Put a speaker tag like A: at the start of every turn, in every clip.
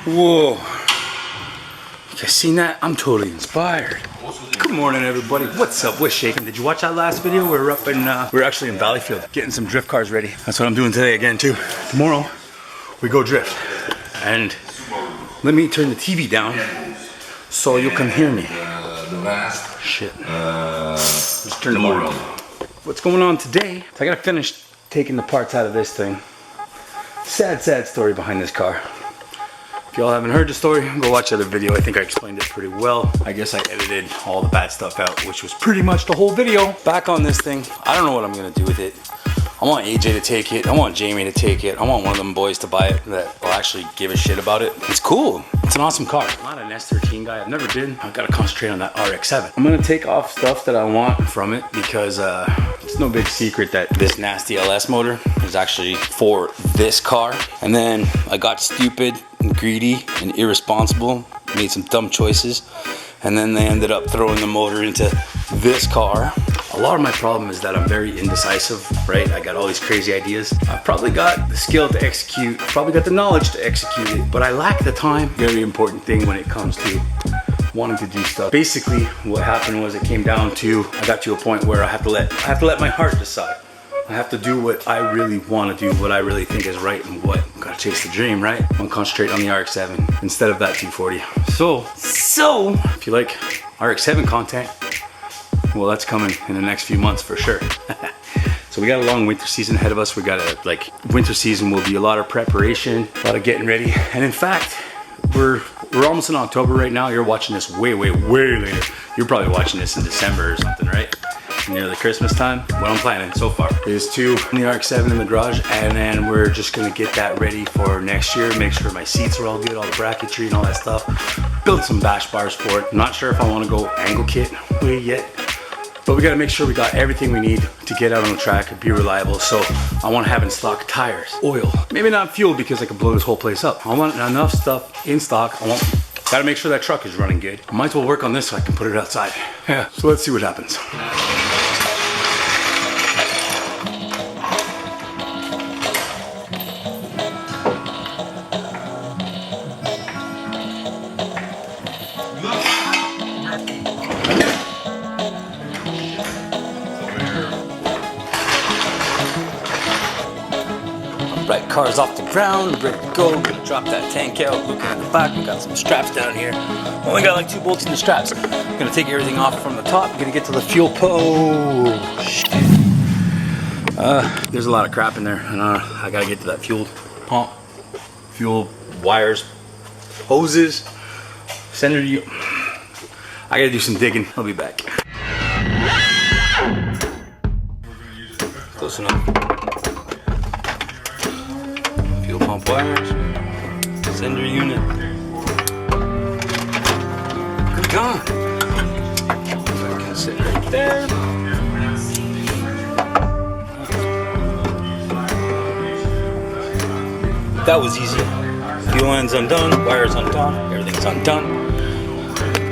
A: Whoa. You guys seen that? I'm totally inspired. Good morning, everybody. What's up? What's shaking? Did you watch that last video? We were up in, we were actually in Valleyfield getting some drift cars ready. That's what I'm doing today again, too. Tomorrow, we go drift. And let me turn the TV down so you can hear me. Shit. Just turn the motor on. What's going on today? I gotta finish taking the parts out of this thing. Sad, sad story behind this car. If y'all haven't heard the story, go watch the other video. I think I explained it pretty well. I guess I edited all the bad stuff out, which was pretty much the whole video. Back on this thing, I don't know what I'm gonna do with it. I want AJ to take it. I want Jamie to take it. I want one of them boys to buy it that will actually give a shit about it. It's cool. It's an awesome car. I'm not an S13 guy. I've never been. I've got to concentrate on that RX-7. I'm gonna take off stuff that I want from it because it's no big secret that this nasty LS motor is actually for this car. And then I got stupid and greedy and irresponsible, made some dumb choices, and then they ended up throwing the motor into this car. A lot of my problem is that I'm very indecisive, right? I got all these crazy ideas. I've probably got the skill to execute, probably got the knowledge to execute it, but I lack the time. Very important thing when it comes to wanting to do stuff. Basically, what happened was it came down to, I got to a point where I have to let my heart decide. I have to do what I really want to do, what I really think is right, and what gotta chase the dream, right? I'm gonna concentrate on the RX-7 instead of that 240. So if you like RX-7 content, well, that's coming in the next few months for sure. So we got a long winter season ahead of us. We got winter season will be a lot of preparation, a lot of getting ready. And in fact, we're almost in October right now. You're watching this way later. You're probably watching this in December or something, right? Near the Christmas time. What I'm planning so far is to the RX-7 in the garage, and then we're just gonna get that ready for next year. Make sure my seats are all good, all the bracketry and all that stuff. Build some bash bars for it. I'm not sure if I want to go angle kit way yet, but we got to make sure we got everything we need to get out on the track and be reliable. So I want to have in stock tires, oil, maybe not fuel because I could blow this whole place up. I want enough stuff in stock. Got to make sure that truck is running good. I might as well work on this so I can put it outside. Yeah, so let's see what happens. Right, car's off the ground, ready to go. Gonna drop that tank out. Looking at the back, we got some straps down here. Only got like 2 bolts in the straps. Gonna take everything off from the top. Gonna get to the fuel shit. There's a lot of crap in there, and I gotta get to that fuel pump, fuel wires, hoses. Send her to you. I gotta do some digging. I'll be back. Close enough. Pump wires, sender unit. Good gone. I can sit right there. That was easy. Fuel end's undone, wires undone, everything's undone.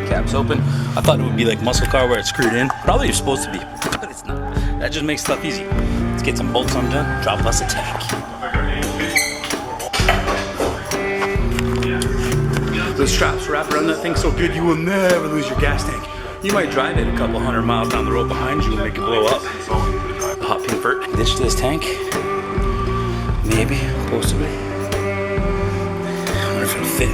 A: Cap's open. I thought it would be like muscle car where it's screwed in. Probably it's supposed to be, but it's not. That just makes stuff easy. Let's get some bolts undone, drop us a tank. Those straps wrap around that thing so good you will never lose your gas tank. You might drive it a couple 100 miles down the road behind you and make it blow up. Hot pin vert. Ditch this tank. Maybe, possibly. I wonder if it'll fit.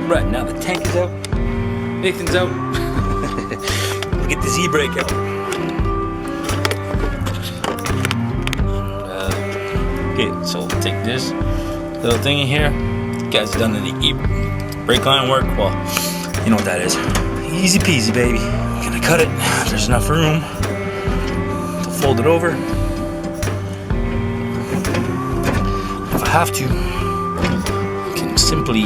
A: Right, now the tank is out. Nathan's out. We'll get the Z-brake out.
B: Okay, so take this little thing in here. You guys done the brake line work. Well, you know what that is. Easy peasy, baby. Gonna cut it. There's enough room to fold it over. If I have to, I can simply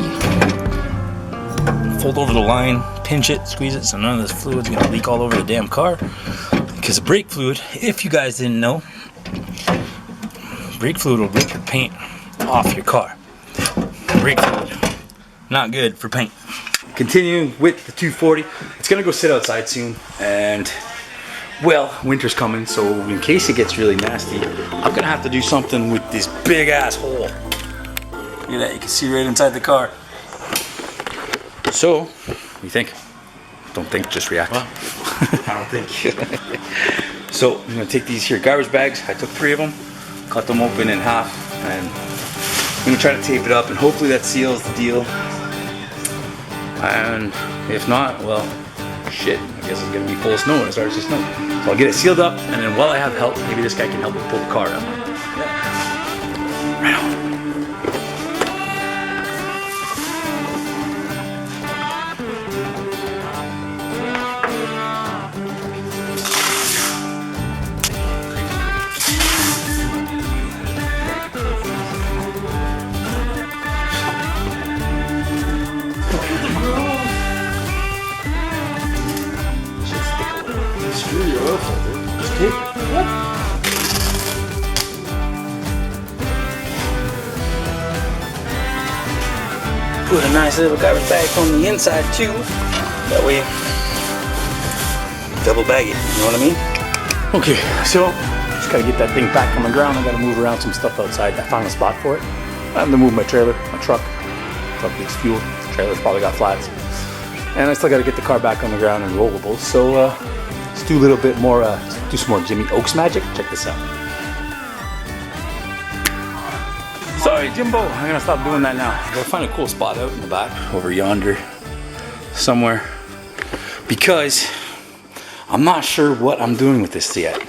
B: fold over the line, pinch it, squeeze it, so none of this fluid's gonna leak all over the damn car. Because brake fluid, if you guys didn't know, brake fluid will rip your paint off your car. Brake fluid, not good for paint.
A: Continuing with the 240, it's gonna go sit outside soon, and well, winter's coming, so in case it gets really nasty, I'm gonna have to do something with this big ass hole. Look at that, you can see right inside the car. So, what do you think? Don't think, just react. Well, I don't think. So, I'm gonna take these here garbage bags. I took 3 of them, cut them open in half, and I'm gonna try to tape it up, and hopefully that seals the deal. And if not, well, shit, I guess it's gonna be full of snow when it starts to snow. So I'll get it sealed up, and then while I have help, maybe this guy can help me pull the car up. Yeah. Right on. Put a nice little garbage bag on the inside too. That way, double bag it, you know what I mean? Okay, so just gotta get that thing back on the ground. I gotta move around some stuff outside. I found a spot for it. I have to move my trailer, my truck. Truck needs fuel. The trailer's probably got flats. And I still gotta get the car back on the ground and rollable. So let's do a little bit more, do some more Jimmy Oaks magic. Check this out. Sorry, Jimbo, I'm gonna stop doing that now. I'll find a cool spot out in the back, over yonder, somewhere. Because I'm not sure what I'm doing with this yet.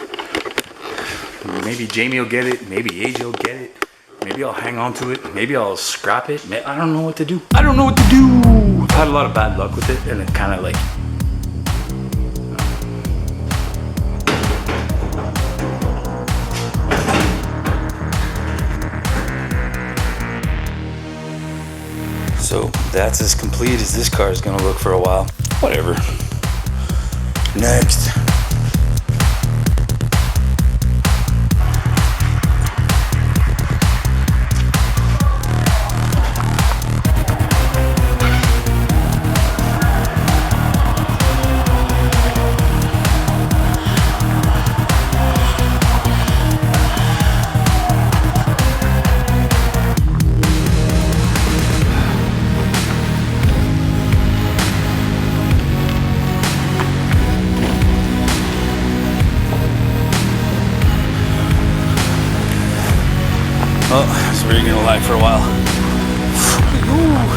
A: Maybe Jamie will get it, maybe AJ will get it. Maybe I'll hang on to it, maybe I'll scrap it. I don't know what to do. I don't know what to do! I've had a lot of bad luck with it, and it kind of like, so that's as complete as this car is gonna look for a while. Whatever. Next. Oh, so we're gonna lie for a while. Ooh.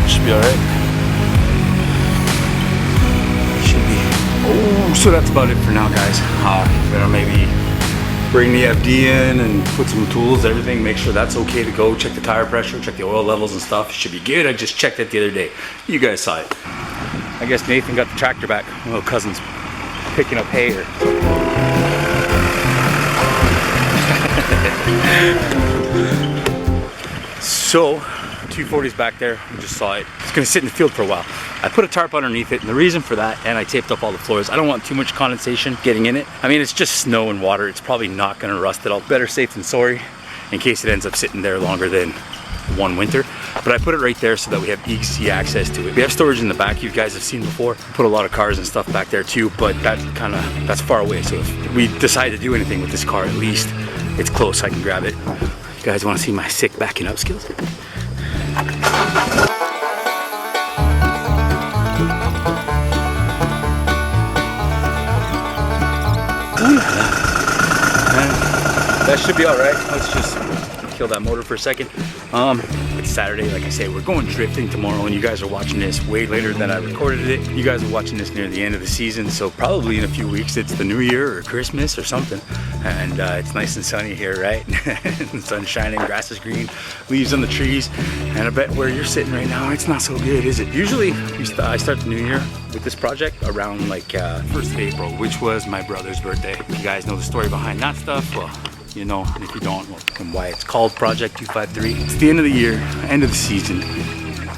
A: Should be alright. Should be. Oh, so that's about it for now, guys. Gonna maybe bring the FD in and put some tools, everything, make sure that's okay to go. Check the tire pressure, check the oil levels and stuff. It should be good. I just checked it the other day. You guys saw it. I guess Nathan got the tractor back. My little cousin's picking up hay or so 240's back there. I just saw it. It's gonna sit in the field for a while. I put a tarp underneath it, and the reason for that, and I taped up all the floors. I don't want too much condensation getting in it. I mean, it's just snow and water. It's probably not gonna rust at all. Better safe than sorry, in case it ends up sitting there longer than one winter. But I put it right there so that we have easy access to it. We have storage in the back, you guys have seen before. Put a lot of cars and stuff back there too, but that's far away. So if we decide to do anything with this car, at least it's close, I can grab it. You guys wanna see my sick backing up skills? That should be all right. Let's just kill that motor for a second. It's Saturday, like I say, we're going drifting tomorrow, and you guys are watching this way later than I recorded it. You guys are watching this near the end of the season, so probably in a few weeks it's the new year or Christmas or something. And it's nice and sunny here, right? The sun's shining, grass is green, leaves on the trees, and I bet where you're sitting right now, it's not so good, is it? Usually, I start the new year with this project around like 1st of April, which was my brother's birthday. If you guys know the story behind that stuff, well, you know, and if you don't, well, and why it's called Project 253. It's the end of the year, end of the season.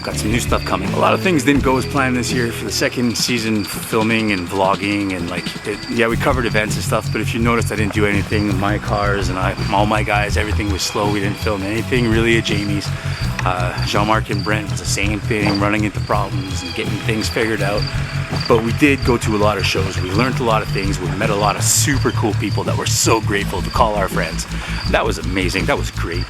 A: Got some new stuff coming. A lot of things didn't go as planned this year for the second season, filming and vlogging, and like, yeah, we covered events and stuff, but if you noticed, I didn't do anything. My cars and all my guys, everything was slow. We didn't film anything really at Jamie's. Jean-Marc and Brent was the same thing, running into problems and getting things figured out. But we did go to a lot of shows. We learned a lot of things. We met a lot of super cool people that we're so grateful to call our friends. That was amazing. That was great.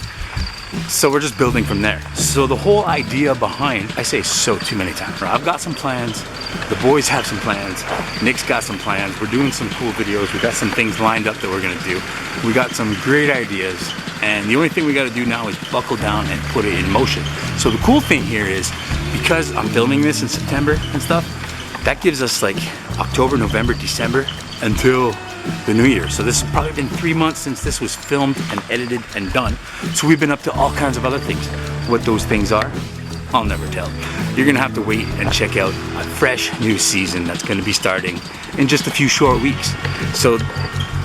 A: So we're just building from there. So the whole idea behind, I say so too many times, I've got some plans, the boys have some plans, Nick's got some plans, we're doing some cool videos, we got some things lined up that we're gonna do. We got some great ideas, and the only thing we gotta do now is buckle down and put it in motion. So the cool thing here is, because I'm filming this in September and stuff, that gives us like October, November, December until the new year. So this has probably been 3 months since this was filmed and edited and done. So we've been up to all kinds of other things. What those things are, I'll never tell. You're gonna have to wait and check out a fresh new season that's gonna be starting in just a few short weeks. So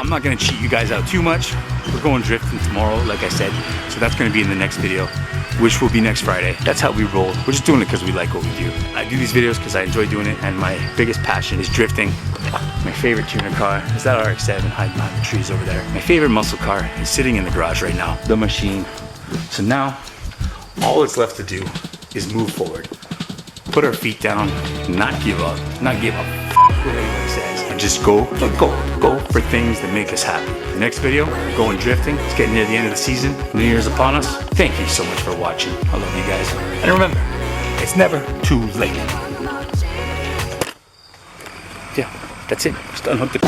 A: I'm not gonna cheat you guys out too much. We're going drifting tomorrow, like I said. So that's gonna be in the next video, which will be next Friday. That's how we roll. We're just doing it because we like what we do. I do these videos because I enjoy doing it, and my biggest passion is drifting. My favorite tuner car is that RX-7 hiding behind the trees over there. My favorite muscle car is sitting in the garage right now, the machine. So now, all that's left to do is move forward. Put our feet down, not give up, not give a f what anybody says, and just go for things that make us happy. The next video, going drifting. It's getting near the end of the season. New Year's upon us. Thank you so much for watching. I love you guys. And remember, it's never too late. Yeah, that's it. Just unhook the